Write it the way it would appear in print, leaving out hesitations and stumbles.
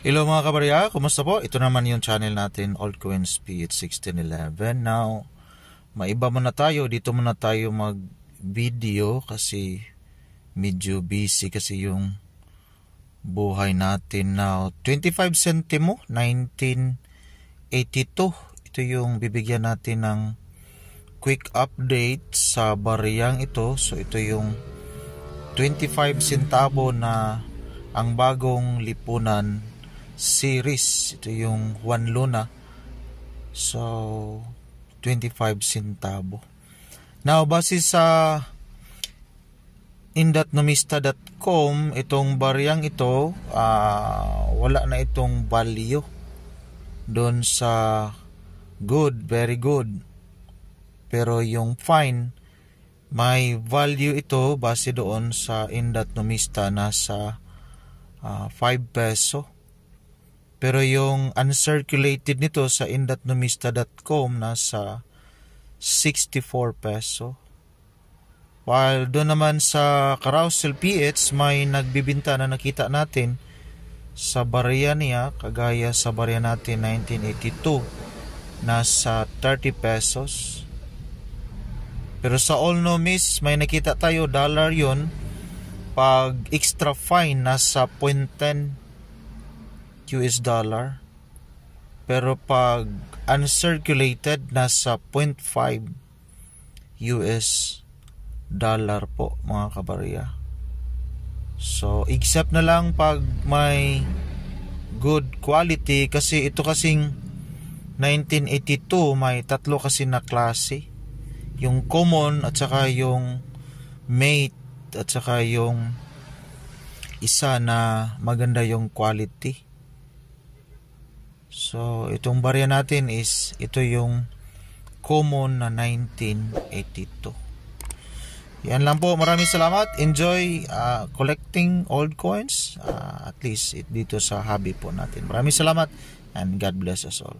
Hello mga kabarya, kumusta po? Ito naman yung channel natin, Altcoins PH1611. Now, maiba muna tayo. Dito muna tayo mag-video kasi medyo busy kasi yung buhay natin. Now, 25 centimo, 1982. Ito yung bibigyan natin ng quick update sa bariyang ito. So, ito yung 25 centavo na ang bagong lipunan series. Ito yung Juan Luna. So 25 centavo. Now base sa indatnomista.com, itong bariyang ito wala na itong value doon sa good, very good. Pero yung fine may value ito base doon sa indatnomista nasa 5 peso. Pero yung uncirculated nito sa indatnomista.com nasa 64 peso. While doon naman sa Carousel PH may nagbibinta na nakita natin sa barya niya, kagaya sa barya natin 1982 nasa 30 pesos. Pero sa All No Miss may nakita tayo dollar yon, pag extra fine nasa 0.10 US dollar. Pero pag uncirculated nasa 0.5 US dollar po mga kabarya. So except na lang pag may good quality, kasi ito kasing 1982 may tatlo kasi na klase. Yung common at saka yung mate at saka yung isa na maganda yung quality. So, itong barya natin is, ito yung common na 1982. Yan lang po. Maraming salamat. Enjoy collecting old coins. At least dito sa hobby po natin. Maraming salamat and God bless us all.